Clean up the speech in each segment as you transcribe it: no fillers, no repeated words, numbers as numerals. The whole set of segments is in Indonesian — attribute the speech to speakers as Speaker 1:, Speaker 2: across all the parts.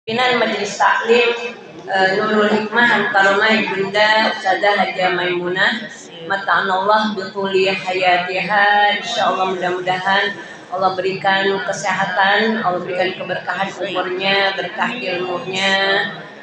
Speaker 1: Pimpinan Majelis Taklim Nurul Hikmah Al-Karomah Ibunda Ustazah Haja Maimunah Mata'anallah bituli hayatiha. InsyaAllah mudah-mudahan Allah berikan kesehatan, Allah berikan keberkahan umurnya, berkah ilmunya,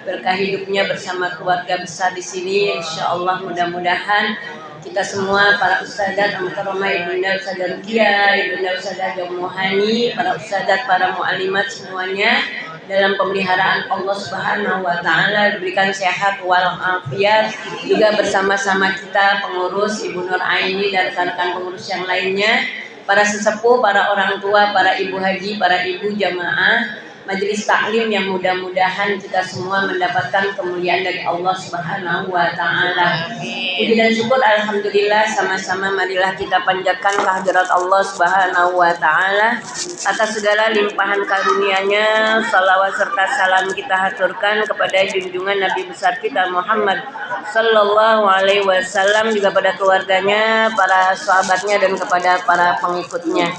Speaker 1: berkah hidupnya bersama keluarga besar di sini. InsyaAllah mudah-mudahan kita semua para ustazat Al-Karomah Ibunda Ustazah Rukia, Ibunda Ustazah Jomuhani, para ustazat, para mu'alimat semuanya dalam pemeliharaan Allah Subhanahu wa taala, diberikan sehat walafiat, juga bersama-sama kita pengurus Ibu Nur Aini dan rekan-rekan pengurus yang lainnya, para sesepuh, para orang tua, para ibu haji, para ibu jamaah Majelis Taklim yang mudah-mudahan kita semua mendapatkan kemuliaan dari Allah Subhanahu wa taala. Puji dan syukur alhamdulillah sama-sama marilah kita panjatkan kehadirat Allah Subhanahu wa taala atas segala limpahan karunia-Nya. Salawat serta salam kita haturkan kepada junjungan Nabi besar kita Muhammad sallallahu alaihi wasallam, juga pada keluarganya, para sahabatnya, dan kepada para pengikutnya.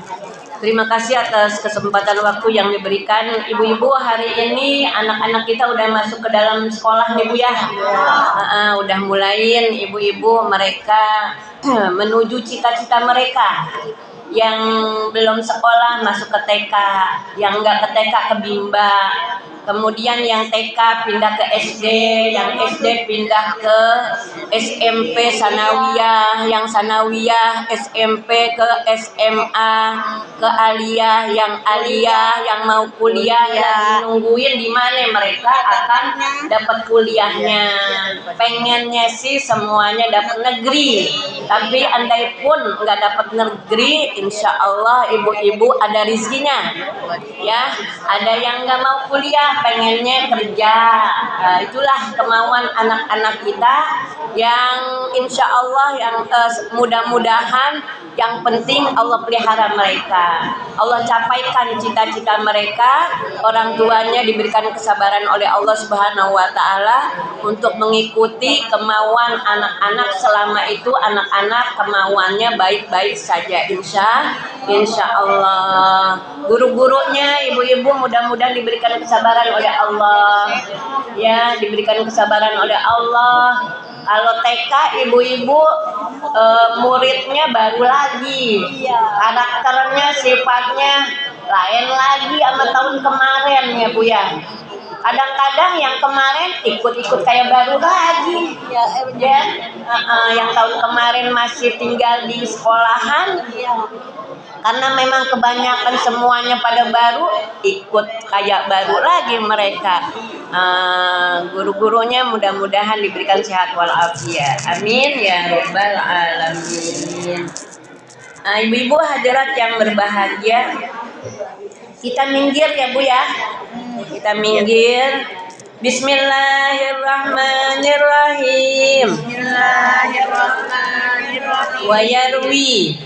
Speaker 1: Terima kasih atas kesempatan waktu yang diberikan. Ibu-ibu, hari ini anak-anak kita udah masuk ke dalam sekolah nih Bu ya. Udah mulain ibu-ibu mereka menuju cita-cita mereka. Yang belum sekolah masuk ke TK, yang enggak ke TK ke Bimba, kemudian yang TK pindah ke SD, yang SD pindah ke SMP Sanawiyah, yang Sanawiyah SMP ke SMA, ke Aliyah, yang Aliyah yang mau kuliah ya nungguin di mana mereka akan dapat kuliahnya. Pengennya sih semuanya dapat negeri, tapi andai pun nggak dapat negeri, insya Allah ibu-ibu ada rezekinya ya. Ada yang nggak mau kuliah, pengennya kerja. Itulah kemauan anak-anak kita yang insya Allah yang mudah-mudahan yang penting Allah pelihara mereka, Allah capaikan cita-cita mereka. Orang tuanya diberikan kesabaran oleh Allah Subhanahu wa taala untuk mengikuti kemauan anak-anak. Selama itu anak-anak kemauannya baik-baik saja, insya Allah. Guru-gurunya, ibu-ibu mudah-mudahan diberikan kesabaran oleh Allah ya, diberikan kesabaran oleh Allah. Kalau TK ibu-ibu muridnya baru lagi, karakternya sifatnya lain lagi sama tahun kemarin ya Bu ya. Kadang-kadang yang kemarin ikut-ikut kayak baru lagi ya. Yang tahun kemarin masih tinggal di sekolahan, karena memang kebanyakan semuanya pada baru, ikut kayak baru lagi mereka. Guru-gurunya mudah-mudahan diberikan sehat walafiat, amin ya rabbal alamin. Ibu-ibu hadirat yang berbahagia, kita minggir ya Bu ya, kita minggir. Bismillahirrahmanirrahim. Wa yarwi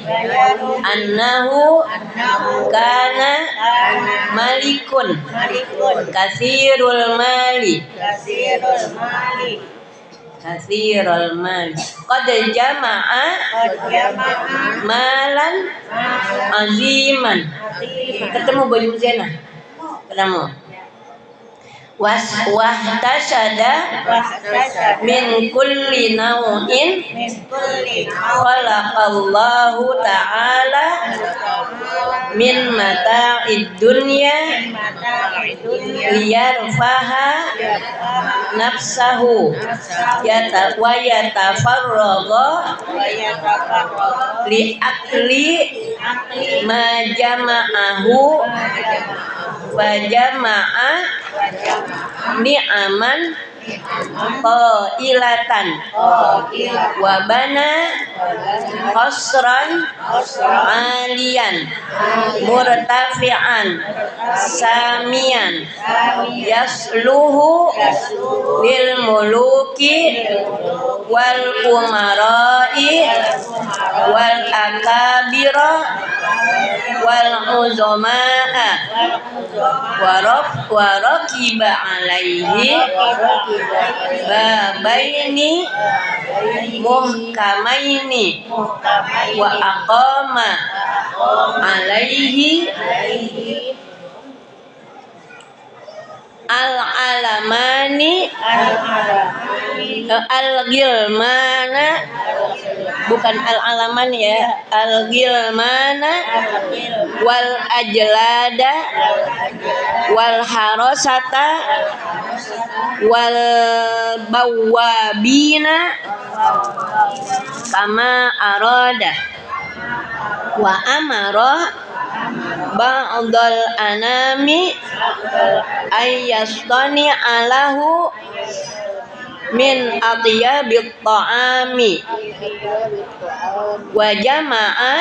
Speaker 1: annahu kana malikun katsirul mali qad jama'a malan aziman. Ketemu baju Zena, ketemu. Wahtasada min kulli nau'in khalaqallahu ta'ala min mata'id dunya liyarfaha nafsahu wa yatafarraga li'akli ma jama'ahu wa jama'a ni'aman qailatan wa bana qasran aliyan murtafi'an samian yasluhu lil muluki wal umara'i wal akabira wal uzama'a wa rakiba alaihi babaini muhkamaini wa aqama alaihi Al-alamani al-gilmana, bukan al-alaman ya, al-gilmana wal ajlada wal harosata wal bawabina kama arada wa amara ba'dal anami ayyastani alahu min atyabit ta'ami wa jama'a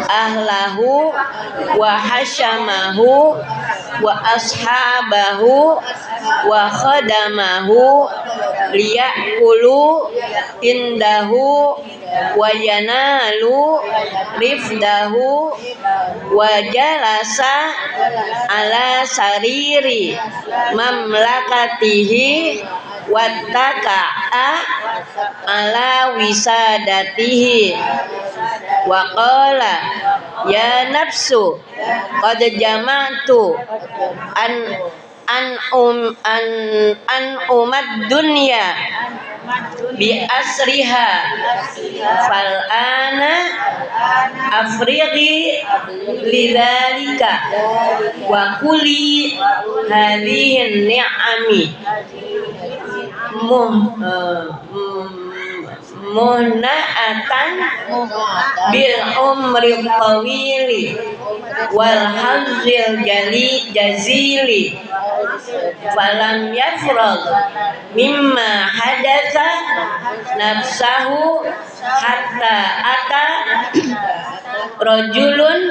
Speaker 1: ahlahu wa hasyamahu wa ashabahu wa khadamahu liya'kulu indahu wa yanalu rifdahu wa jalasa ala sariri mamlakatihi wattaka'a ala wisadatihi wa qala ya nafsu qad jama'tu an umad dunya bi asriha fal ana afrighi lidzalika wa kuli hadhihi ni'ami muhna'atan bil umri tawili wal hazzil jazili falam yafrag mimma hadatha nafsahu hatta ata rajulun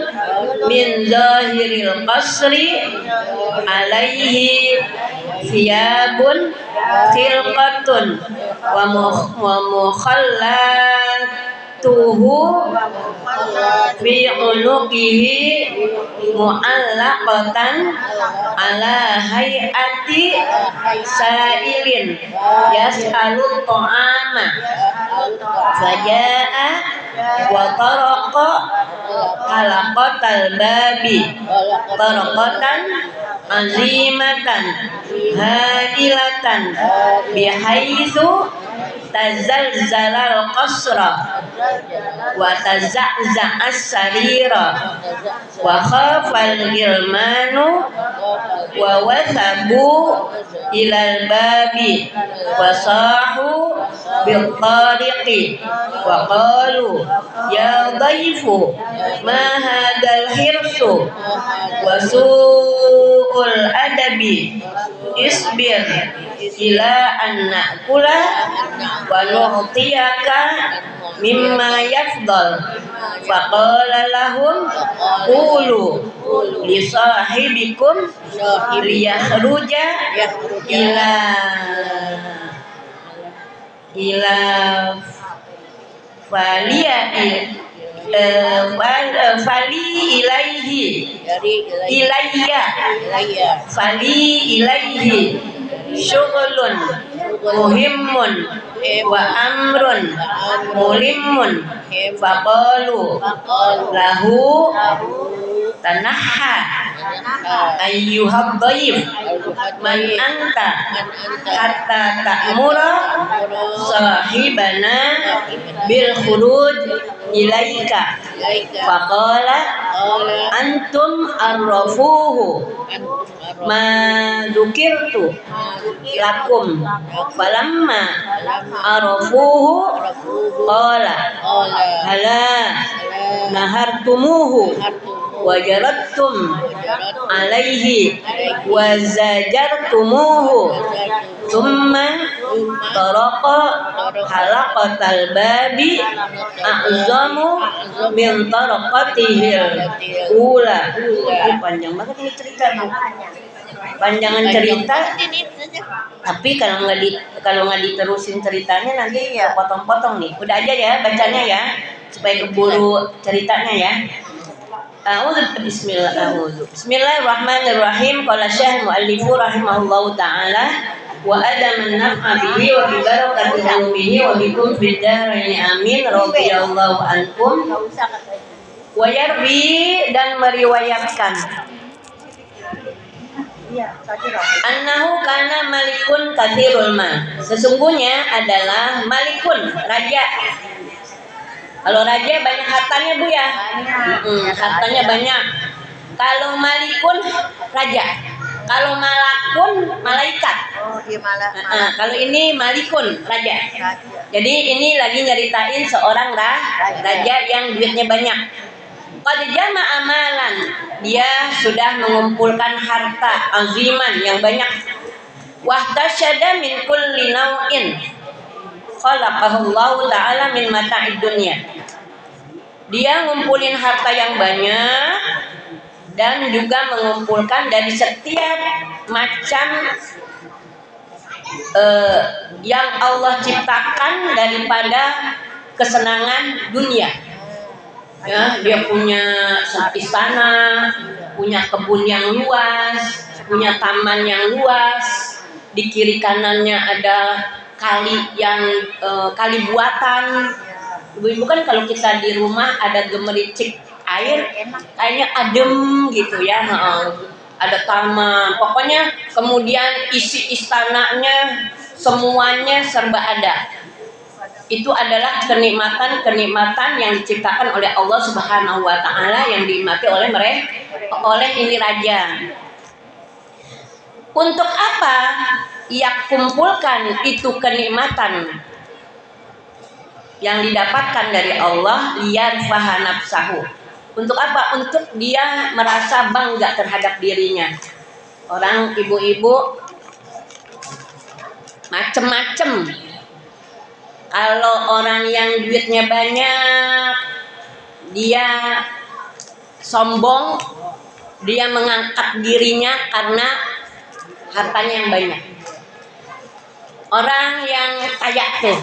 Speaker 1: min zahiril qasri alaihi thiyabun khilqatun wa mukhallatuhu fi unuqihi mu'allaqatan ala hayati sa'ilin yas'alu ta'ama faja'a wa taraqa halaqatal babi taraqatan azimatan hailatan bihaitsu tazalzalal qasra wa taza'za'as sarira wa khafal gilmanu wa wathabu ilal babi wa sahu bil tariqi wa qalu ya dhaifu ma hadal hirsu wa su'ul adabi isbir ila an na'kula wa nu'tiyaka mimma yafdal faqala lahum qulu li sahibikum liyakhruja ila fali ilaihi syughlun muhimmun wa amrun mulimmun faqalu lahu tanahha ayyuhad dhaif man anta hatta ta'mura sahibana bil khuruj ilaika faqala antum arrafuhu ma dzukirtu lakum falamma arafuhu qala hala nahartumuhu wajarattum alaihi wazajartumuhu thumma taraqa halaqatal babi a'zamu min taraqatihil ula. Panjang banget ini cerita, Bu. Panjangan cerita, tapi kalau nggak diterusin ceritanya nanti ya potong-potong nih. Udah aja ya bacanya ya, supaya keburu ceritanya ya. Bismillahirrahmanirrahim. Qala syekh muallifu rahimahullahu taala wa adaman naf'a bihi wa bi barakati bihi wa bikum fid darain amin radhiyallahu ankum. Wa yarwi dan meriwayatkan
Speaker 2: Iya, Sakira.
Speaker 1: Annahu kana malikun kathirul mal. Sesungguhnya adalah malikun, raja. Kalau raja banyak hartanya Bu ya. Hartanya banyak. Kalau malikun raja. Kalau malakun malaikat.
Speaker 2: Oh, iya malah.
Speaker 1: Kalau ini malikun raja. Jadi ini lagi nyeritain seorang raja yang duitnya banyak. Qad jama'a amalan, dia sudah mengumpulkan harta aziman yang banyak. Wahtasyada min kulli naw'in khalaqahu Allah ta'ala min mata'id dunya. Dia ngumpulin harta yang banyak dan juga mengumpulkan dari setiap macam yang Allah ciptakan daripada kesenangan dunia. Ya, dia punya istana, punya kebun yang luas, punya taman yang luas, di kiri kanannya ada kali yang kali buatan. Ibu-ibu kan kalau kita di rumah ada gemericik air, kayaknya adem gitu ya. Ada taman, pokoknya kemudian isi istananya semuanya serba ada. Itu adalah kenikmatan yang diciptakan oleh Allah Subhanahu wa taala yang dinikmati oleh mereka, oleh ini raja. Untuk apa ia kumpulkan itu kenikmatan yang didapatkan dari Allah, liyarfaha nafsahu. Untuk apa? Untuk dia merasa bangga terhadap dirinya. Orang ibu-ibu macem-macem. Kalau orang yang duitnya banyak, dia sombong, dia mengangkat dirinya karena hartanya yang banyak. Orang yang kaya tuh,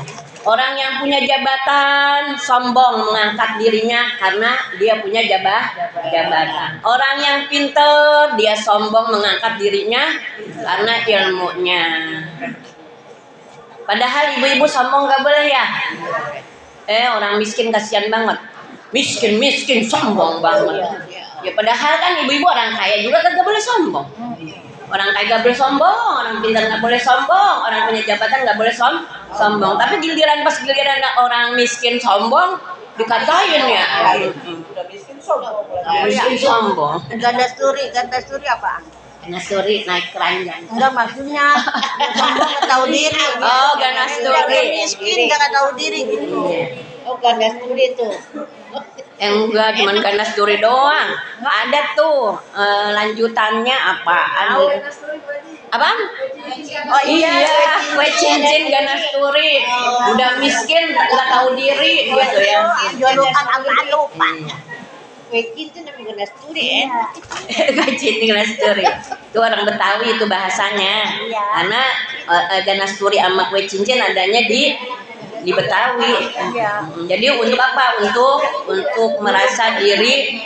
Speaker 1: orang yang punya jabatan sombong mengangkat dirinya karena dia punya jabatan. Orang yang pintar dia sombong mengangkat dirinya karena ilmunya. Padahal ibu-ibu sombong gak boleh ya. Orang miskin kasihan banget. Miskin sombong banget. Ya padahal kan ibu-ibu orang kaya juga kan gak boleh sombong. Orang kaya gak boleh sombong, orang pintar gak boleh sombong, orang punya jabatan gak boleh sombong. Tapi giliran orang miskin sombong dikatain ya.
Speaker 2: Udah miskin sombong.
Speaker 1: Miskin sombong.
Speaker 2: Ganda sturi apa?
Speaker 1: Ganasturi naik keranjang.
Speaker 2: Enggak, maksudnya sombong gak tahu diri.
Speaker 1: Oh, ganasturi.
Speaker 2: Miskin gak tahu diri gitu. Oh, ganasturi tuh.
Speaker 1: Enggak, cuman ganasturi doang. Ada tuh lanjutannya apaan? Apa? Oh iya, kue cincin ganasturi. Udah miskin nggak tahu diri gitu ya.
Speaker 2: Julukan apaan lupa.
Speaker 3: Kue cincin namanya ganasturi ya.
Speaker 1: Kue cincin ganasturi. Itu orang Betawi itu bahasanya. Karena ganasturi sama kue cincin adanya di Betawi. Jadi untuk apa? Untuk merasa diri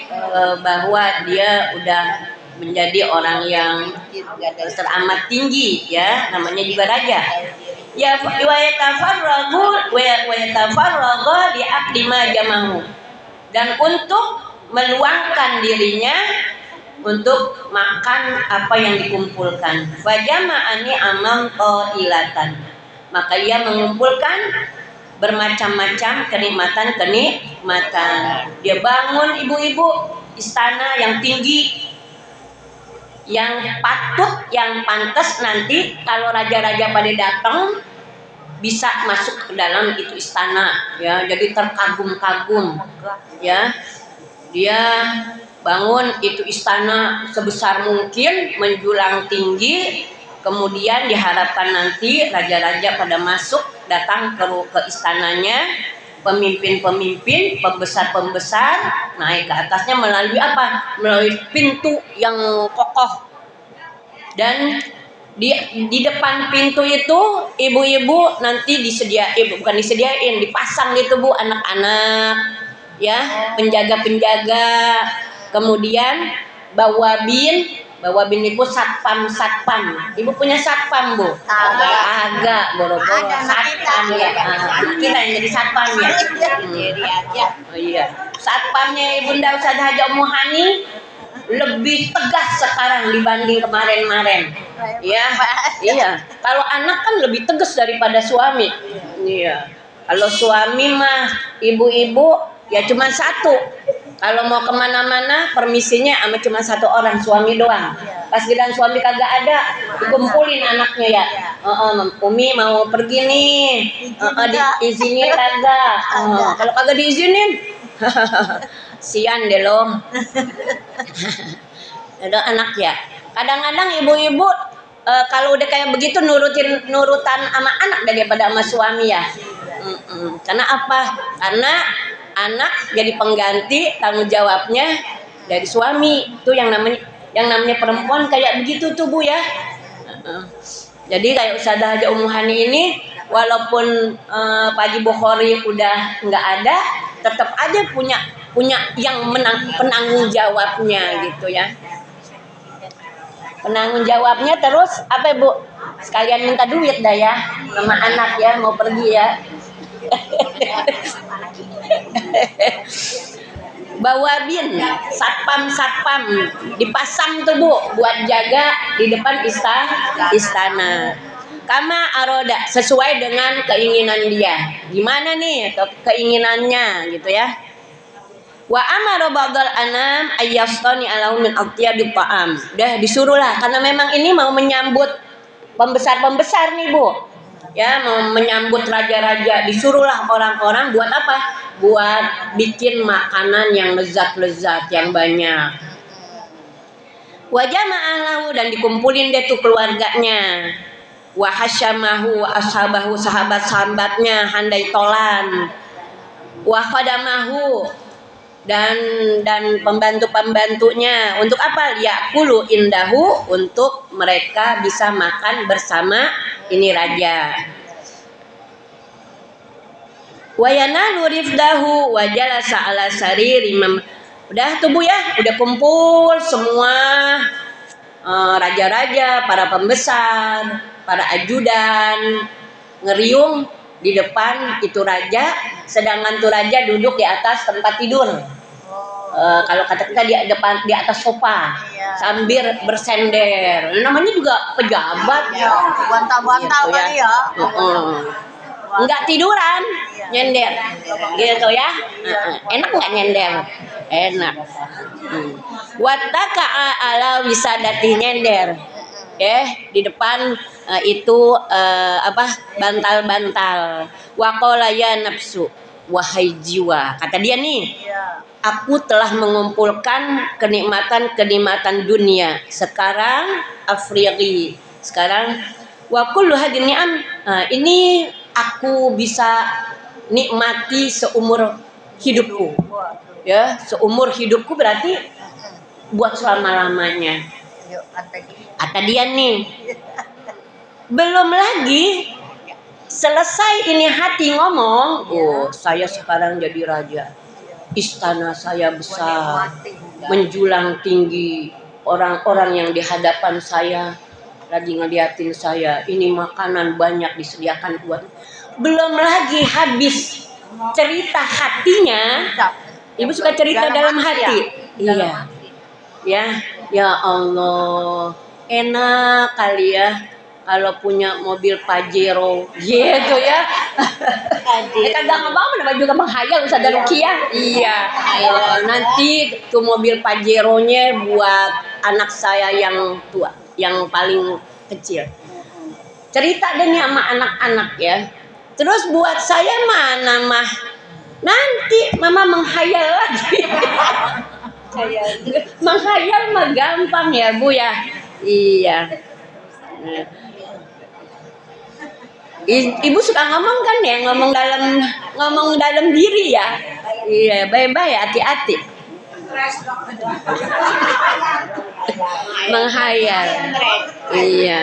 Speaker 1: bahwa dia udah menjadi orang yang teramat tinggi ya, namanya juga raja. Ya wa yatafarragu li aqdi ma jamahu. Dan untuk meluangkan dirinya untuk makan apa yang dikumpulkan. Fajama'ani amal qailatan. Maka ia mengumpulkan bermacam-macam kenikmatan. Dia bangun ibu-ibu istana yang tinggi, yang patut, yang pantas nanti kalau raja-raja pada datang bisa masuk ke dalam itu istana ya, jadi terkagum-kagum ya. Dia bangun itu istana sebesar mungkin, menjulang tinggi. Kemudian diharapkan nanti raja-raja pada masuk, datang ke istananya, pemimpin-pemimpin, pembesar-pembesar naik ke atasnya melalui apa? Melalui pintu yang kokoh. Dan di depan pintu itu ibu-ibu nanti dipasang gitu Bu, anak-anak ya, penjaga-penjaga. Kemudian bawabin itu satpam. Ibu punya satpam Bu? Agak boro-boro satpam ya. Kita yang jadi satpam ya.
Speaker 3: Jadi aja.
Speaker 1: Oh iya. Satpamnya Ibunda Ustazah Haja Ummu Hani lebih tegas sekarang dibanding kemarin-kemarin. Ya, iya. Kalau anak kan lebih tegas daripada suami. Iya. Kalau suami mah ibu-ibu ya cuma satu. Kalau mau kemana-mana permisinya sama cuma satu orang, suami doang. Pas giliran suami kagak ada, dikumpulin anaknya ya. Umi mau pergi nih. Diizinin kagak. Kalau kagak diizinin, sian deh lo. Ada anak ya. Kadang-kadang ibu-ibu kalau udah kayak begitu nurutan sama anak daripada sama suami ya. Karena apa? Karena anak jadi pengganti tanggung jawabnya dari suami. Itu yang namanya perempuan kayak begitu tuh Bu ya. Jadi kayak Ustazah Haja Ummu Hani ini walaupun Pak Haji Bukhari udah nggak ada, tetap aja punya yang penanggung jawabnya gitu ya. Penanggung jawabnya terus apa Bu? Sekalian minta duit dah ya sama anak ya mau pergi ya. Bawa bin satpam dipasang tuh Bu buat jaga di depan istana. Kama aroda sesuai dengan keinginan dia. Gimana nih keinginannya gitu ya. Wa amara ba'dal anam ayyastani alahu min atyabil ta'am. Udah disuruhlah karena memang ini mau menyambut pembesar-pembesar nih Bu. Ya, mau menyambut raja-raja, disuruhlah orang-orang buat apa? Buat bikin makanan yang lezat-lezat yang banyak. Wa jama'alahu dan dikumpulin deh tuh keluarganya. Wa hasyamahu wa ashabahu sahabat-sahabatnya handai tolan. Wa khadamahu dan pembantu-pembantunya untuk apa? Yaqulu indahu untuk mereka bisa makan bersama ini raja. Wa yanalu rifdahu wa jalasa ala sariri. Udah tuh Bu ya, udah kumpul semua raja-raja, para pembesar, para ajudan ngeriung di depan itu raja, sedangkan tuh raja duduk di atas tempat tidur. Kalau kata kita di atas sofa sambil bersender. Namanya juga pejabat.
Speaker 2: Bantal-bantal
Speaker 1: gitu
Speaker 2: kali ya.
Speaker 1: Enggak tiduran, nyender. Gitu ya. Enak enggak nyender? Enak. Wattaka ala wisadati nyender. Di depan itu bantal-bantal. Waqala ya nafsu wahai jiwa. Kata dia nih, aku telah mengumpulkan kenikmatan dunia. Sekarang afriqi. Sekarang wa kullu hadin ni'am. Ini aku bisa nikmati seumur hidupku. Ya, seumur hidupku berarti buat selama-lamanya. Kata dia nih. Belum lagi selesai ini hati ngomong, saya sekarang jadi raja. Istana saya besar, menjulang tinggi. Orang-orang yang di hadapan saya lagi ngeliatin saya. Ini makanan banyak disediakan buat. Belum lagi habis cerita hatinya. Ibu suka cerita dalam hati. Iya. Ya Allah, enak kali ya kalau punya mobil Pajero gitu ya. Kagak ngomong juga menghayal Ustazah Ruqyah. Iya. Nanti tuh mobil Pajero-nya buat anak saya yang tua, yang paling kecil. Cerita deh nih sama anak-anak ya. Terus buat saya mana mah nanti mama menghayal lagi. Menghayal mah gampang ya Bu ya. Iya. Ibu suka ngomong kan ya, ngomong dalam diri ya. Iya, bye-bye, hati-hati. Menghayal. Iya.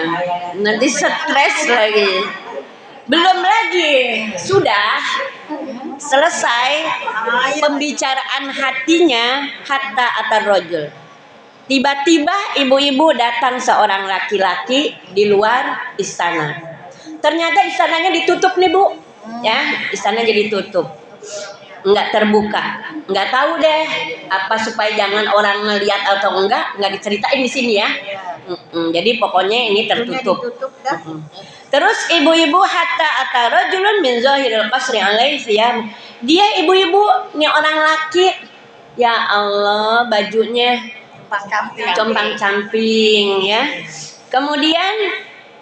Speaker 1: Nanti stres lagi. Belum lagi sudah selesai pembicaraan hatinya hatta atar rojul. Tiba-tiba ibu-ibu datang seorang laki-laki di luar istana. Ternyata istananya ditutup nih Bu. Ya, istana jadi tutup. Enggak terbuka. nggak tahu deh apa supaya jangan orang ngelihat atau nggak diceritain di sini ya. Jadi pokoknya ini tertutup.
Speaker 3: dah.
Speaker 1: Terus ibu-ibu hatta atara julun min zahiril qasri alaihi siyam. Dia ibu-ibu nih orang laki. Ya Allah, bajunya compang-camping ya. Kemudian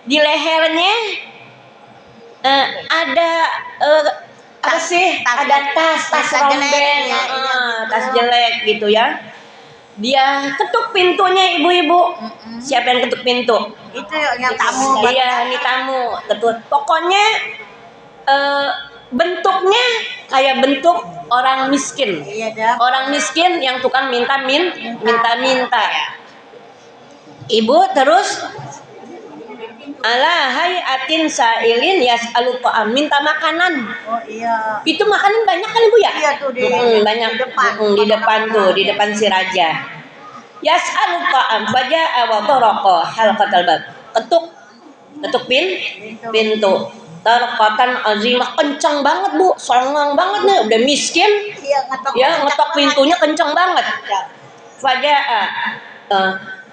Speaker 1: di lehernya ada apa sih? Ada tas rombeng, tas jelek gitu ya. Dia ketuk pintunya ibu-ibu. Siapa yang ketuk pintu?
Speaker 3: Itu yang tamu.
Speaker 1: Iya, ini tamu. Ketuk. Pokoknya bentuknya kayak bentuk orang miskin.
Speaker 3: Iya dah.
Speaker 1: Orang miskin yang tukang minta. Ibu terus ala hayatin sailin yas'alu ta'am, minta makanan.
Speaker 3: Oh iya.
Speaker 1: Itu makanan banyak kan Ibu ya?
Speaker 3: Iya tuh di
Speaker 1: banyak di depan tuh, di depan si raja. Yas'alu ta'am faja'a wa taraqa halqatal bab. Ketuk pintu. Tarqatan azimah, kencang banget Bu, songong banget nih, udah miskin.
Speaker 3: Iya,
Speaker 1: Ngetok pintunya kencang banget. Faja'a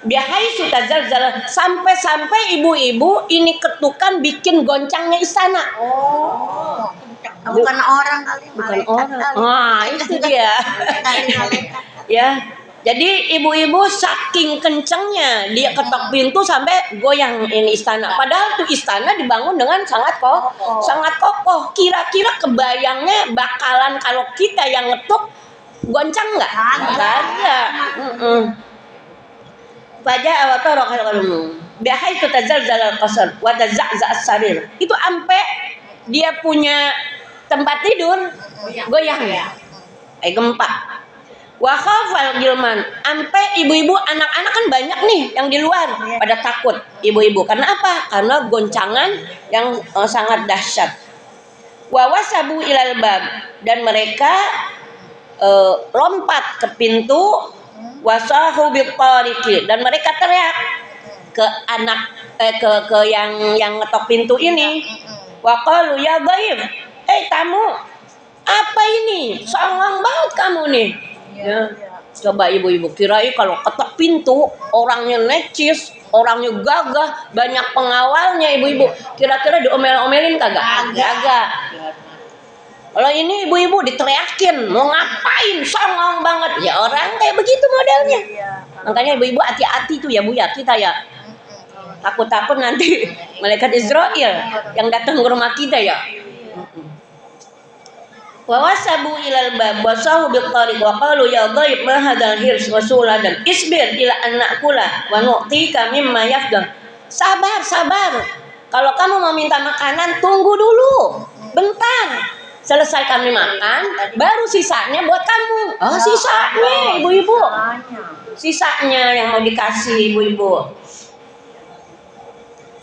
Speaker 1: Biahai sutazalzal, sampai ibu-ibu ini ketukan bikin goncangnya istana.
Speaker 3: Oh, bukan orang kali,
Speaker 1: Bukan
Speaker 3: malaikat
Speaker 1: orang.
Speaker 3: kali.
Speaker 1: Itu dia. Ya. Jadi ibu-ibu saking kencengnya dia ketok pintu sampai goyang ini istana. Padahal tuh istana dibangun dengan sangat kokoh. Kira-kira kebayangnya bakalan kalau kita yang ngetuk goncang nggak? Ada. Pada awal torok kalau bahai itu tazalzal al-qasr wa tazazza as-sarir. Itu ampe dia punya tempat tidur goyang ya. Gempa. Wa khafal gilman, ampe ibu-ibu anak-anak kan banyak nih yang di luar pada takut ibu-ibu. Karena apa? Karena goncangan yang sangat dahsyat. Wa wasabu ilal bab, dan mereka lompat ke pintu. Wasahu biqariki, dan mereka teriak ke anak ke yang ngetok pintu ini. Wa qalu ya ghaib, tamu, apa ini? Songong banget kamu nih. Ya. Coba ibu-ibu kirain kalau ketok pintu orangnya necis, orangnya gagah, banyak pengawalnya ibu-ibu. Kira-kira diomel-omelin kagak? Kagak. Kalau ini ibu-ibu diteriakin, mau ngapain? Songong banget. Ya orang kayak begitu modelnya. Makanya ibu-ibu hati-hati tuh ya Bu ya, kita ya. Takut-takut nanti malaikat Israel yang datang ke rumah kita ya. Wa wasabu ilal bab wasahu biqariq wa qalu ya ghaib ma hadzal hirs wa suladan isbir ila an na'kula wa nu'tika mimma yafdal. Sabar. Kalau kamu mau minta makanan tunggu dulu. Bentar. Selesai kami makan, baru sisanya buat kamu. Oh, sisanya ibu-ibu. Sisanya yang mau dikasih ibu-ibu.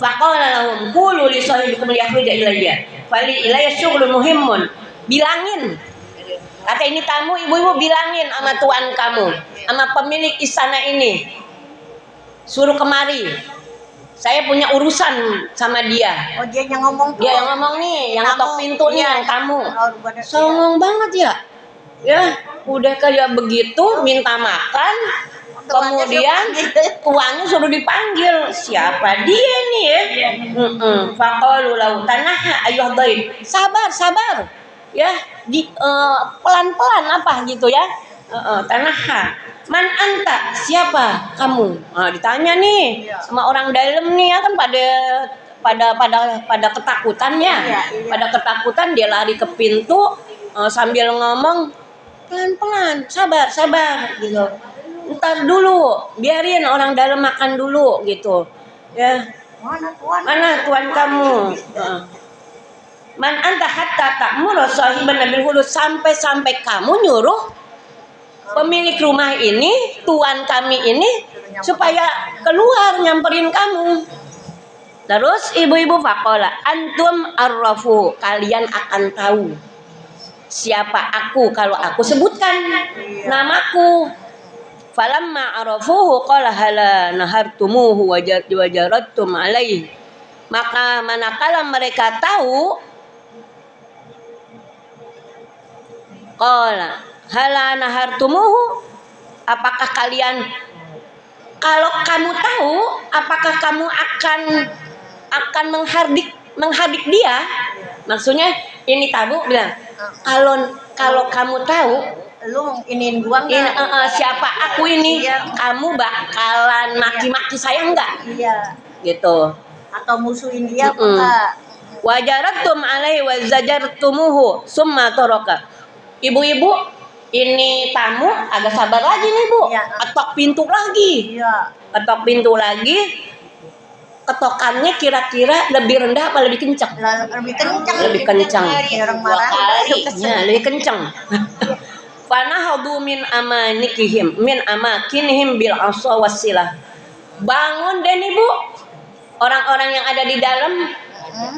Speaker 1: Faqala lahum qulu li sahibikum liyakhrija ilayya. Fali ilayya syughlun muhimmun. Bilangin. Kata ini tamu, ibu-ibu bilangin sama tuan kamu, sama pemilik istana ini. Suruh kemari. Saya punya urusan sama dia.
Speaker 3: Oh, dia yang ngomong tuh.
Speaker 1: Dia yang ngomong nih, yang ngetok pintu nih, yang kamu.
Speaker 3: Songong
Speaker 1: Songong banget ya. Ya, udah kayak begitu minta makan, kemudian tuannya suruh dipanggil. Siapa dia nih ya? Faqalu lahu tanaha ayyuh dhaif. Sabar. Ya, pelan-pelan apa gitu ya. Tanaha. Man anta, siapa kamu? Nah, ditanya nih sama orang dalam nih ya kan pada ketakutannya. Pada ketakutan dia lari ke pintu sambil ngomong pelan-pelan, sabar gitu. Ntar dulu, biarin orang dalam makan dulu gitu. Ya. Mana tuan kamu? Man anta hatta ta'muru sahiban nabil hulus, sampai kamu nyuruh pemilik rumah ini, tuan kami ini supaya keluar nyamperin kamu. Terus ibu-ibu faqala antum arrafu, kalian akan tahu siapa aku kalau aku sebutkan namaku. Falamma arafuhu qala hala nahartumuhu wajarattum alaihi. Maka manakala mereka tahu qala Hala nahartumuhu, apakah kalian, kalau kamu tahu, apakah kamu akan menghardik dia? Maksudnya ini tabu bilang, kalau kamu tahu
Speaker 3: Lu iniin gua enggak?
Speaker 1: siapa aku ini,
Speaker 3: Iya.
Speaker 1: kamu bakalan maki-maki saya enggak?
Speaker 3: Iya.
Speaker 1: Gitu.
Speaker 3: Atau musuhin dia apa
Speaker 1: Mm-mm.
Speaker 3: enggak?
Speaker 1: Wajaratum alaihi wa zajartumuhu summa taraka. Ibu-ibu, ini tamu agak sabar lagi nih, Bu.
Speaker 3: Iya.
Speaker 1: Ketok pintu lagi.
Speaker 3: Iya.
Speaker 1: Ketok pintu lagi. Ketokannya kira-kira lebih rendah apa lebih kencang?
Speaker 3: Lebih kencang.
Speaker 1: Lebih kencang.
Speaker 3: Kayak orang marah.
Speaker 1: Ya, lebih kencang. Fanahadu min amakinihim bil asa wasilah. Bangun deh nih, Bu. Orang-orang yang ada di dalam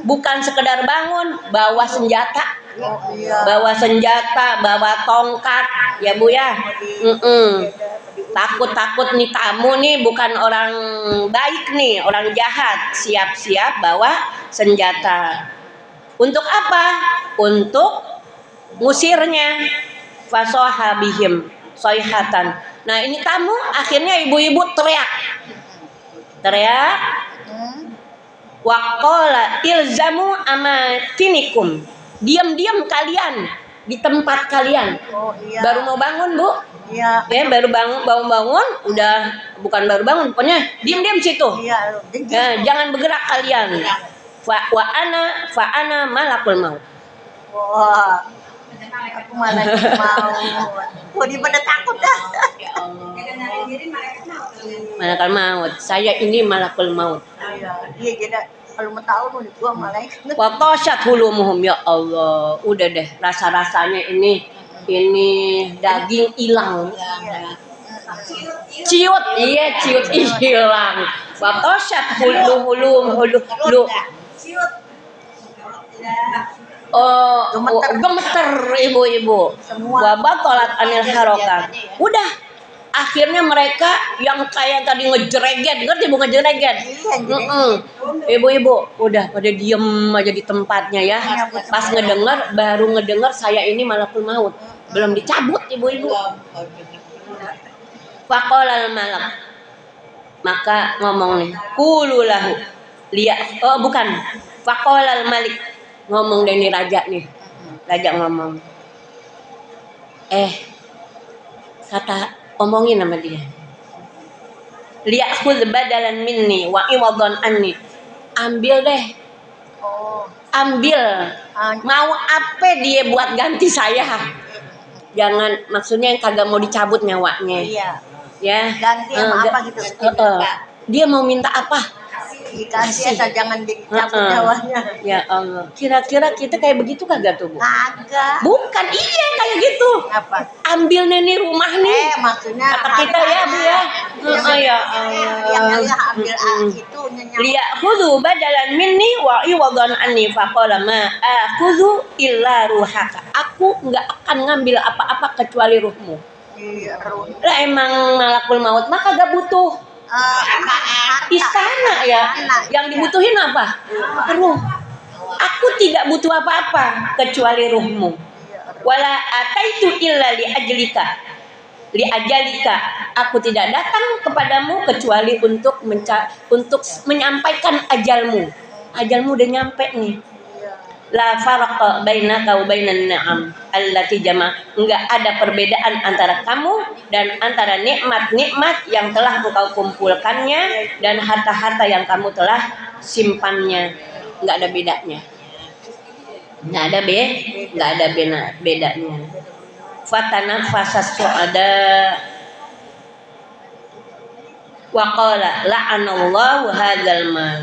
Speaker 1: bukan sekedar bangun, bawa senjata.
Speaker 3: Oh, iya.
Speaker 1: Bawa senjata, bawa tongkat, ya Bu ya. Takut-takut nih tamu nih bukan orang baik nih, orang jahat. Siap-siap bawa senjata. Untuk apa? Untuk ngusirnya. Fasohabihim soihatan. Nah ini tamu, akhirnya ibu-ibu teriak. Waqala ilzamu amatinikum. Diam-diam kalian di tempat kalian.
Speaker 3: Oh, iya.
Speaker 1: Baru mau bangun, Bu.
Speaker 3: Iya.
Speaker 1: Ya, baru bangun, udah bukan baru bangun, pokoknya diam-diam situ.
Speaker 3: Iya.
Speaker 1: Ya, jangan bergerak kalian. Fa ana malakul maut.
Speaker 3: Wah. Aku malah mau. Wah, dia pada takut dah.
Speaker 1: Malakul maut. Saya ini malakul maut.
Speaker 3: Iya. Dia jadi kalau mau tahu mau gua malaikat.
Speaker 1: Wa qasyat hulumuhum, ya Allah. Udah deh, rasa-rasanya ini daging hilang. Ciut hilang. Wa qasyat hulum. Gemeter ibu-ibu. Wa batalat anil harokat. Udah, akhirnya mereka yang kayak tadi ngejereget, ngerti Bu ngejereget? Ibu-ibu udah pada diem aja di tempatnya ya. Pas baru ngedenger saya ini malakul maut. Belum dicabut ibu-ibu. Faqalal malak. Maka ngomong nih, qululahu. Bukan. Faqalal malik. Ngomong dari raja nih. Raja ngomong. Omongin sama dia. Liakhudz badalan minni wa iwadan anni. Ambil deh. Ambil. Mau apa dia buat ganti saya? Jangan, maksudnya yang kagak mau dicabut nyawanya.
Speaker 3: Iya.
Speaker 1: Ya.
Speaker 3: Ganti sama apa gitu.
Speaker 1: Dia mau minta apa?
Speaker 3: Dikasih asal jangan dicabut nyawanya.
Speaker 1: Ya Allah. Kira-kira kita kayak begitu kagak tuh, Bu?
Speaker 3: Kagak.
Speaker 1: Bukan, iya kayak gitu.
Speaker 3: Apa?
Speaker 1: Ambil nih rumah nih.
Speaker 3: Maksudnya
Speaker 1: kata kita ya, Bu ya. Ya
Speaker 3: yang dia ambil itu
Speaker 1: liyakhudzu badalan minni wa iwadan anni faqala ma akhudzu illa ruhaka. Aku enggak akan ngambil apa-apa kecuali ruhmu.
Speaker 3: Iya, ruh.
Speaker 1: Lah emang malakul maut mah kagak butuh istana ya. Yang dibutuhin apa? Ruh. Aku tidak butuh apa-apa kecuali ruhmu. Wala ataitu illa li ajalika. Aku tidak datang kepadamu kecuali untuk menyampaikan ajalmu. Ajalmu udah nyampe nih. La faraqa bainaka wa bainan ni'am allati enggak ada perbedaan antara kamu dan antara nikmat-nikmat yang telah engkau kumpulkannya dan harta-harta yang kamu telah simpannya. Enggak ada bedanya. Enggak ada bedanya. Fatanafasas su'ada wa qala la'anallahu hadzal mal.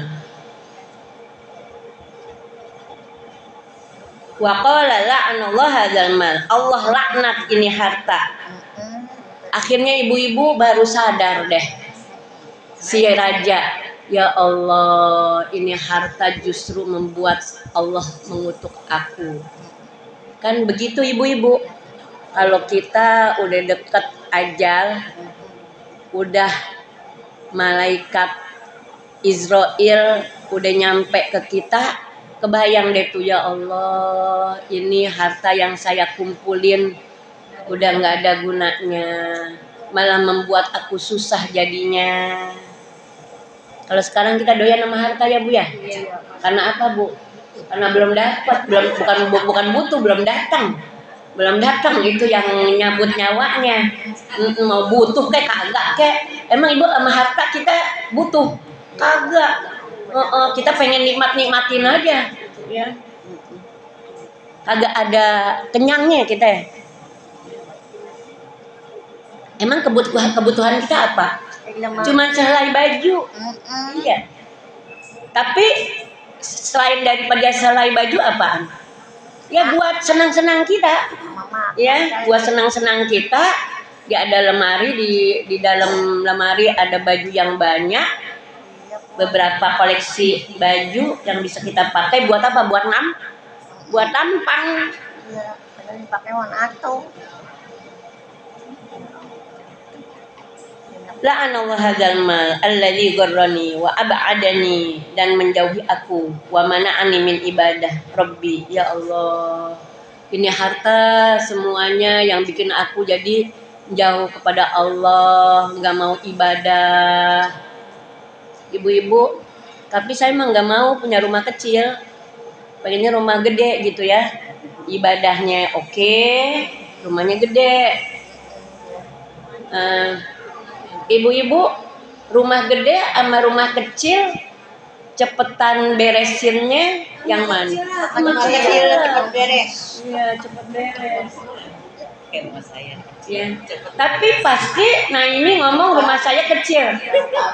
Speaker 1: Wa qala la'anallahu hadzal mal. Allah laknat ini harta. Akhirnya ibu-ibu baru sadar deh. Si raja, ya Allah, ini harta justru membuat Allah mengutuk aku. Kan begitu ibu-ibu. Kalau kita udah deket ajal, udah malaikat Israel udah nyampe ke kita, kebayang deh tuh, ya Allah, ini harta yang saya kumpulin udah nggak ada gunanya, malah membuat aku susah jadinya. Kalau sekarang kita doyan sama harta ya Bu ya. Karena apa Bu? Karena belum dapat, bukan butuh, belum datang itu yang nyabut nyawanya. Mau butuh kayak kagak kayak, emang Ibu sama harta kita butuh kagak. Kita pengen nikmatin aja ya, kagak ada kenyangnya kita ya. Emang kebutuhan kita apa? Cuma sehelai baju. Iya. Tapi selain daripada sehelai baju apaan? Ya buat senang-senang kita. Ya, buat senang-senang kita. Di ada lemari, di dalam lemari ada baju yang banyak. Beberapa koleksi baju yang bisa kita pakai buat apa? Buat tampang.
Speaker 3: Iya, kadang dipakai warna atau.
Speaker 1: La'anallahu hadzal mal alladzi gharrani wa ab'adani, dan menjauhi aku wa mana'ani min ibadah Rabbi. Ya Allah, ini harta semuanya yang bikin aku jadi jauh kepada Allah, nggak mau ibadah. Ibu-ibu, tapi saya mah nggak mau punya rumah kecil, pengennya rumah gede gitu ya. Ibadahnya oke, rumahnya gede. Ibu-ibu, rumah gede sama rumah kecil cepetan beresinnya yang mana?
Speaker 3: Kecil cepat beres.
Speaker 1: Iya, cepet beres.
Speaker 2: Kayak rumah saya.
Speaker 1: Ya. Tapi pasti Naimi ngomong rumah saya kecil.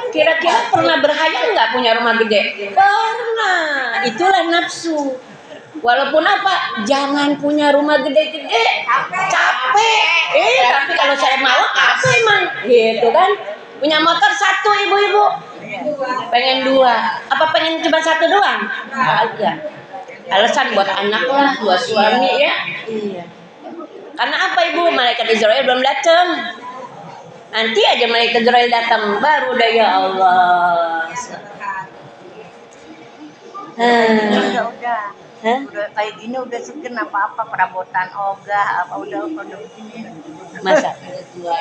Speaker 1: Kira-kira pernah berhayal nggak punya rumah gede? Pernah. Itulah nafsu. Walaupun apa? Jangan punya rumah gede-gede. Capek. Tapi kalau saya mau apa emang? Gitu kan? Punya motor satu ibu-ibu. Pengen dua. Apa pengen cuma satu doang? Agak. Alasan buat anak lah, buat suami ya. Iya. Karena apa Ibu? Malaikat Israel belum datang. Nanti aja malaikat Israel datang baru dah ya Allah.
Speaker 3: Udah.
Speaker 1: Hah?
Speaker 3: Udah kayak gini udah segen apa-apa perabotan ogah apa udah begini.
Speaker 1: Masa?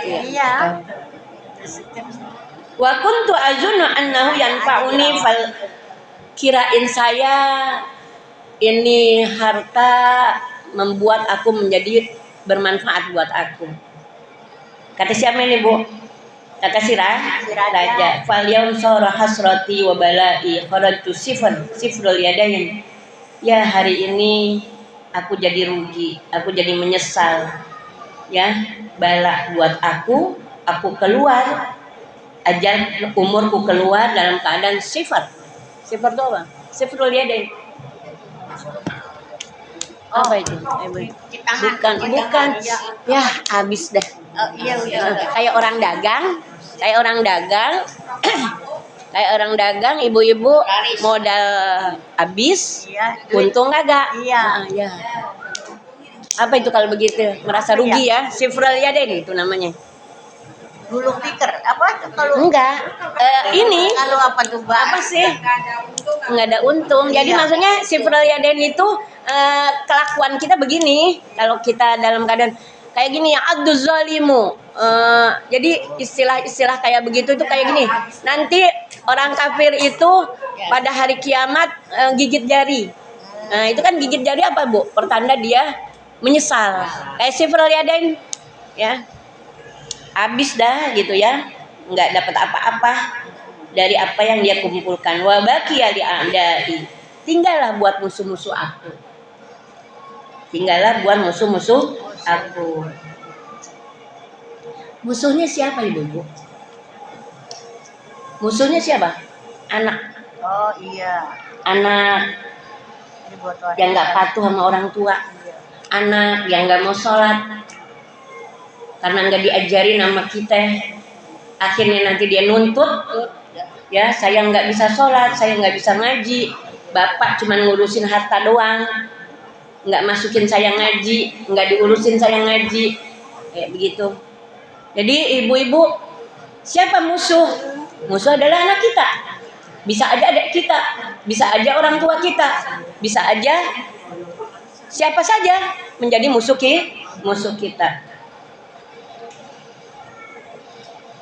Speaker 3: Iya. Udah segen.
Speaker 1: Wa kuntu azunnu annahu yanfa'uni fal, kirain saya ini harta membuat aku menjadi bermanfaat buat aku. Kata siapa ini Bu? Kata si Raja. Fal yaum sara hasrati wa balai kharajtu sifrul yadain. Ya hari ini aku jadi rugi, aku jadi menyesal. Ya, bala buat aku keluar, ajal umurku keluar dalam keadaan sifar. Sifar itu apa? Sifrul yadain. Apa itu? Bukan. Ya, habis dah.
Speaker 3: Iya.
Speaker 1: Kayak orang dagang. Kayak orang dagang, ibu-ibu modal habis,
Speaker 3: Iya.
Speaker 1: untung kagak?
Speaker 3: Iya.
Speaker 1: Ya. Apa itu kalau begitu? Merasa rugi ya? Sifrul yadain itu namanya.
Speaker 3: Gulung tikar apa kalau
Speaker 1: Enggak. Ini
Speaker 3: kalau apa tuh Mbak?
Speaker 1: apa sih? Nggak ada untung. Jadi maksudnya sifrul yadain itu kelakuan kita begini. Kalau kita dalam keadaan kayak gini ya, aduz zalimu. Jadi istilah kayak begitu itu kayak gini. Nanti orang kafir itu pada hari kiamat gigit jari. Nah, itu kan gigit jari apa, Bu? Pertanda dia menyesal. Kayak sifrul yadain ya. Habis dah gitu ya. Enggak dapat apa-apa dari apa yang dia kumpulkan. Wa baqiya li a'dai. Tinggallah buat musuh-musuh aku. Musuhnya siapa Ibu? Musuhnya siapa? Anak.
Speaker 3: Oh iya.
Speaker 1: Anak
Speaker 3: Ini buat orang.
Speaker 1: yang nggak patuh sama orang tua. Anak yang nggak mau sholat karena nggak diajarin sama kita. Akhirnya nanti dia nuntut. Ya, saya nggak bisa sholat, saya nggak bisa ngaji. Bapak cuma ngurusin harta doang. Nggak masukin saya ngaji, nggak diurusin saya ngaji, kayak begitu. Jadi ibu-ibu, siapa musuh? Musuh adalah anak kita. Bisa aja adik kita, bisa aja orang tua kita, bisa aja siapa saja menjadi musuh kita.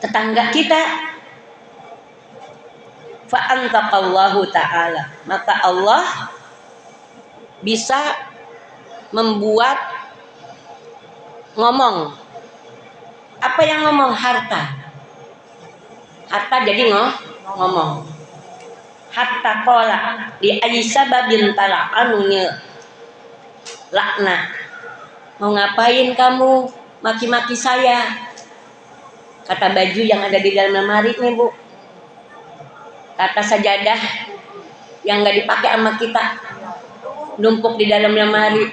Speaker 1: tetangga kita. Fa antaqallahu ta'ala, maka Allah bisa membuat ngomong. Apa yang ngomong? Harta jadi ngomong. Hatta qala li aisababin tala'anuni lakna. Mau ngapain kamu maki-maki saya? Kata baju yang ada di dalam lemari nih, Bu. Kata sajadah yang nggak dipakai sama kita, numpuk di dalam lemari,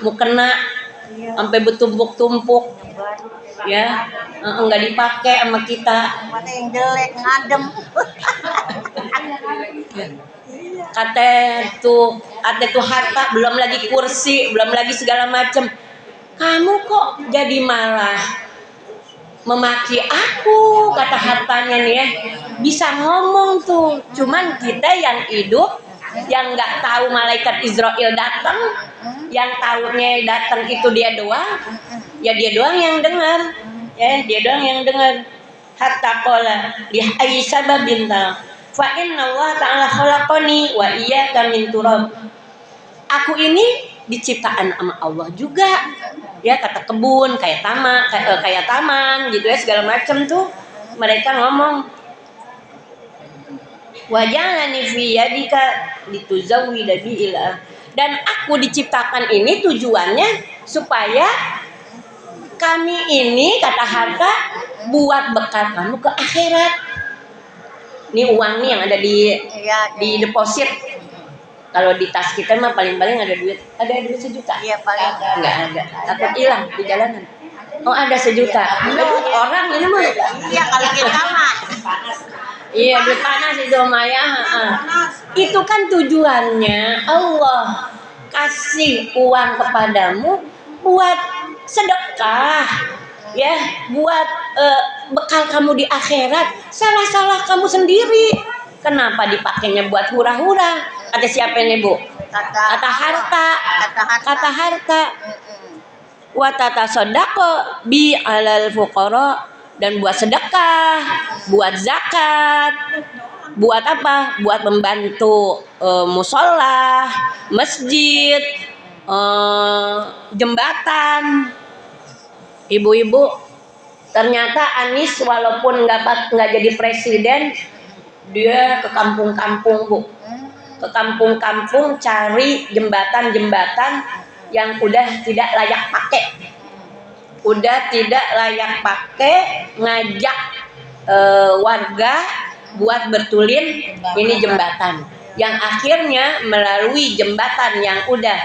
Speaker 1: mukena sampai bertumpuk-tumpuk, ya, nggak dipakai sama kita.
Speaker 3: Mana yang jelek ngadem.
Speaker 1: Kata tuh harta, belum lagi kursi, belum lagi segala macam. Kamu kok jadi malah memaki aku, kata hartanya nih ya. Bisa ngomong tuh, cuman kita yang hidup, yang nggak tahu malaikat Israel datang, yang tahunya datang itu dia doang, ya dia doang yang dengar, ya dia doang yang dengar. Hatta qala li Aisyah binta fa inna Allah ta'ala khalaqani wa iyyaka min turab. Aku ini diciptaan sama Allah juga, ya, kata kebun, kayak taman gitu ya, segala macam tuh mereka ngomong. Wajalani fi yadika lituzawwida bi'ila. Dan aku diciptakan ini tujuannya supaya kami ini, kata harta, buat bekal kamu ke akhirat. Ini uang nih yang ada di deposit. Kalau di tas kita mah paling-paling ada duit 1 juta.
Speaker 3: Iya, paling
Speaker 1: Enggak ada. Takut hilang di jalanan. Oh, ada 1 juta. Duit orang ini mah.
Speaker 3: Iya, kalau kita mah
Speaker 1: Iya, duit panas itu Maya. Itu kan tujuannya Allah kasih uang kepadamu buat sedekah, ya, buat bekal kamu di akhirat. Salah kamu sendiri. Kenapa dipakainya buat hura-hura? Kata siapa ini, Bu? Kata harta. Kata harta. Wa tatasaddaqu bi alal fuqara, dan buat sedekah, buat zakat, buat apa? Buat membantu musola, masjid, jembatan. Ibu-ibu, ternyata Anies walaupun nggak jadi presiden, dia ke kampung-kampung, Bu. Ke kampung-kampung cari jembatan-jembatan yang udah tidak layak pakai. Ngajak warga buat betulin ini jembatan. Yang akhirnya melalui jembatan yang udah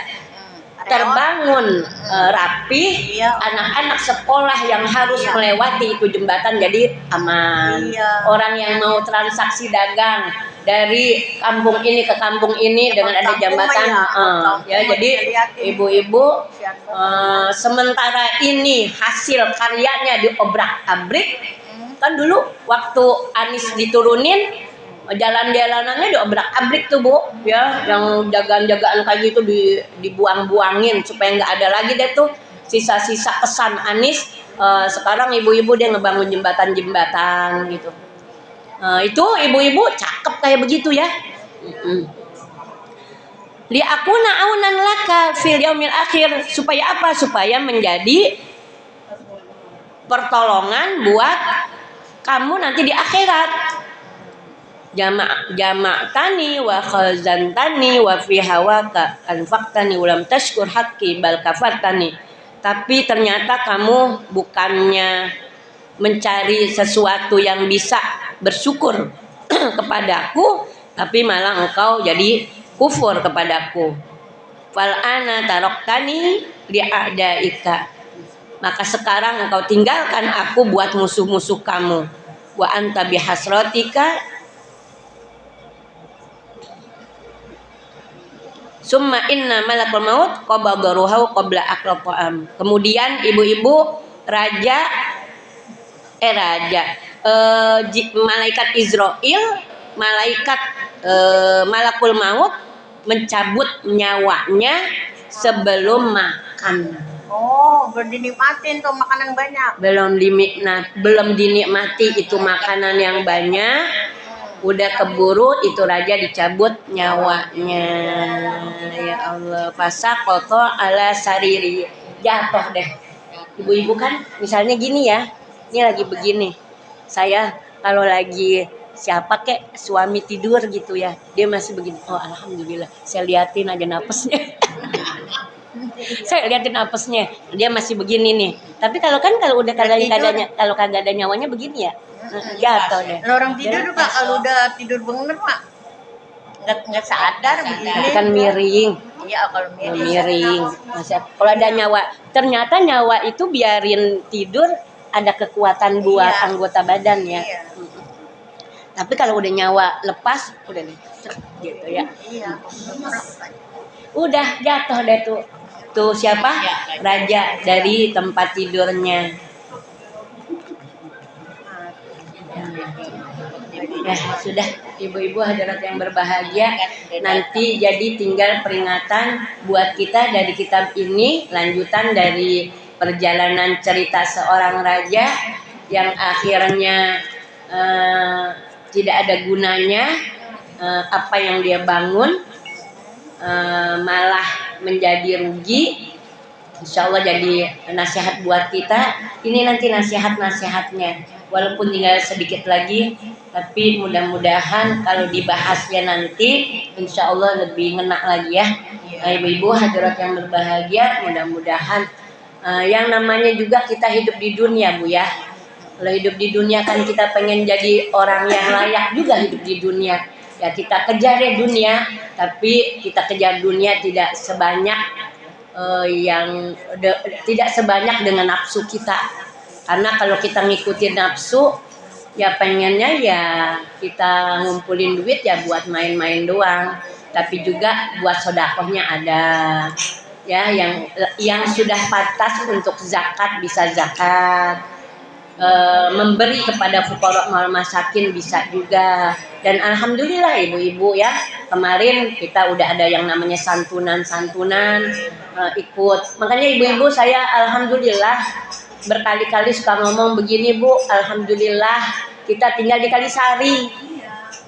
Speaker 1: terbangun rapi, anak-anak sekolah yang harus melewati itu jembatan jadi aman. Orang yang mau transaksi dagang dari kampung ini ke kampung ini dengan ada jembatan, ya, jadi ibu-ibu, sementara ini hasil karyanya diobrak-abrik. Kan dulu waktu Anies diturunin, jalan-jalanannya diobrak-abrik tuh, Bu, ya, yang jagaan-jagaan kayak gitu dibuang-buangin supaya nggak ada lagi deh tuh sisa-sisa kesan Anies. Sekarang ibu-ibu dia ngebangun jembatan-jembatan gitu. Itu ibu-ibu cakep kayak begitu ya. Li akuna aunan laka fil yaumil akhir, supaya apa? Supaya menjadi pertolongan buat kamu nanti di akhirat. Jama'tani wa khazantani wa fi hawaka anfaqtani ulam tashkur haqqi bal kafartani. Tapi ternyata kamu bukannya mencari sesuatu yang bisa bersyukur kepadaku, tapi malah engkau jadi kufur kepadaku. Fal ana taroktani li a'daika, maka sekarang engkau tinggalkan aku buat musuh-musuh kamu. Wa anta bihasratika summa inna malakul maut qabada ruhahu qabla aqraqam. Kemudian ibu-ibu, malaikat Israel, malakul maut mencabut nyawanya sebelum makan.
Speaker 3: Oh, belum dinikmatin tuh makanan banyak.
Speaker 1: belum dinikmati itu makanan yang banyak, udah keburu itu raja dicabut nyawanya. Ya Allah, fasakoto ala sariri, jatuh deh. Ibu-ibu kan misalnya gini ya, ini lagi begini, saya kalau lagi siapa kek suami tidur gitu ya, dia masih begini, oh alhamdulillah, saya liatin aja napasnya. Saya liatin apesnya, dia masih begini nih. Tapi kalau udah kalau kagak ada nyawanya begini ya, jatuh deh.
Speaker 3: Kalau orang tidur juga kalau udah tidur bener mah nggak sadar begini.
Speaker 1: Kan miring.
Speaker 3: Iya, kalau miring.
Speaker 1: Miring. Kalau ada nyawa, ternyata nyawa itu biarin tidur ada kekuatan buat anggota badan ya.
Speaker 3: Iya.
Speaker 1: Tapi kalau udah nyawa lepas, udah nih, gitu ya.
Speaker 3: Iya.
Speaker 1: Udah jatuh deh tuh. Tuh siapa? Raja dari tempat tidurnya. Ya sudah, ibu-ibu hadirat yang berbahagia, nanti jadi tinggal peringatan buat kita dari kitab ini, lanjutan dari perjalanan cerita seorang raja yang akhirnya tidak ada gunanya, apa yang dia bangun malah menjadi rugi. Insya Allah jadi nasihat buat kita. Ini nanti nasihatnya, walaupun tinggal sedikit lagi, tapi mudah-mudahan kalau dibahasnya nanti insya Allah lebih ngena lagi ya. Ibu-ibu hadirat yang berbahagia, mudah-mudahan yang namanya juga kita hidup di dunia Bu ya. Kalau hidup di dunia kan kita pengen jadi orang yang layak juga hidup di dunia. Ya kita kejar ya dunia, tapi kita kejar dunia tidak sebanyak tidak sebanyak dengan nafsu kita. Karena kalau kita ngikutin nafsu, ya pengennya ya kita ngumpulin duit ya buat main-main doang. Tapi juga buat sodakohnya ada. Ya yang sudah pantas untuk zakat bisa zakat. Memberi kepada fuqara wal masakin bisa juga. Dan alhamdulillah ibu-ibu ya, kemarin kita udah ada yang namanya santunan ikut. Makanya ibu-ibu saya alhamdulillah berkali-kali suka ngomong begini Bu, alhamdulillah kita tinggal di Kalisari.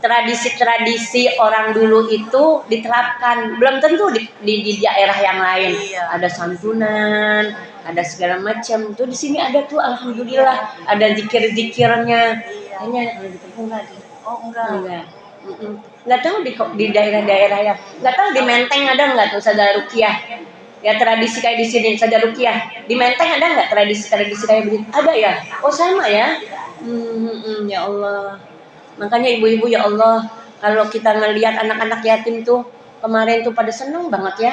Speaker 1: Tradisi-tradisi orang dulu itu diterapkan, belum tentu di daerah yang lain. Ada santunan, ada segala macam. Tuh di sini ada tuh alhamdulillah, ada zikir-zikirnya. Kayaknya kalau di Tepung enggak ada.
Speaker 3: Oh, enggak.
Speaker 1: Nggak tahu di daerah-daerah ya. Nggak tahu di Menteng ada nggak tuh Sada Rukiah? Ya tradisi kayak di sini Sada Rukiah. Di Menteng ada nggak tradisi kayak begini? Ada ya? Oh sama ya? Ya Allah. Makanya ibu-ibu ya Allah, kalau kita ngelihat anak-anak yatim tuh kemarin tuh pada seneng banget ya.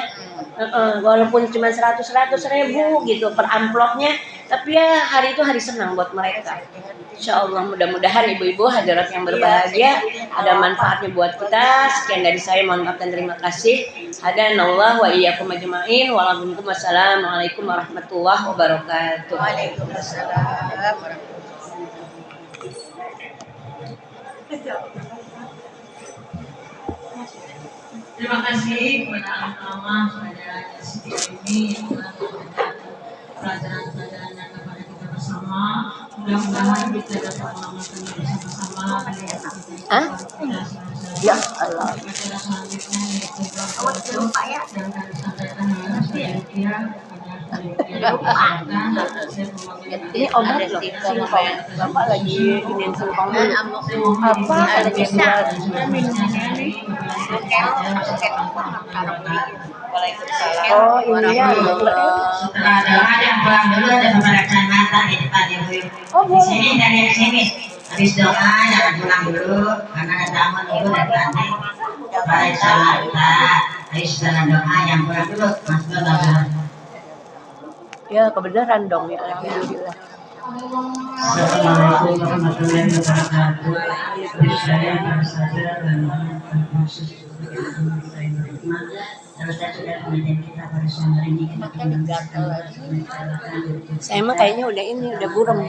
Speaker 1: Walaupun cuma 100 ribu gitu per amplopnya, tapi ya hari itu hari senang buat mereka. Insya Allah mudah-mudahan ibu-ibu hadirat yang berbahagia ada manfaatnya buat kita. Sekian dari saya, mohon maaf dan terima kasih. Hadanallah wa iyyakum ajma'in. Wassalamualaikum warahmatullahi wabarakatuh.
Speaker 3: Waalaikumsalam warahmatullahi.
Speaker 4: Terima kasih kepada anak-anak pelajaran setiap ini yang telah memberikan pelajaran-pelajarannya kepada kita bersama. Mudah-mudahan kita dapat mengamalkannya bersama-sama.
Speaker 1: Ya Allah.
Speaker 4: Acara selanjutnya yaitu yang kami sampaikan adalah selanjutnya
Speaker 1: Ini obat loh, singkong. Bapak lagi ini singkong dulu. Apa ada bisa? Oh ini ya.
Speaker 2: Setelah doa yang pulang dulu ada pemeriksaan mata di depan ibu-ibu. Di sini dari sini. Habis doa jangan pulang dulu karena ada tamu ibu dan tante. Baik salat habis setelah doa yang pulang dulu Mas Bapak.
Speaker 1: Ya kebenaran dong ya, alhamdulillah.
Speaker 4: Assalamualaikum warahmatullahi wabarakatuh. Saya baru saja dan
Speaker 1: Saya mah kayaknya udah buram.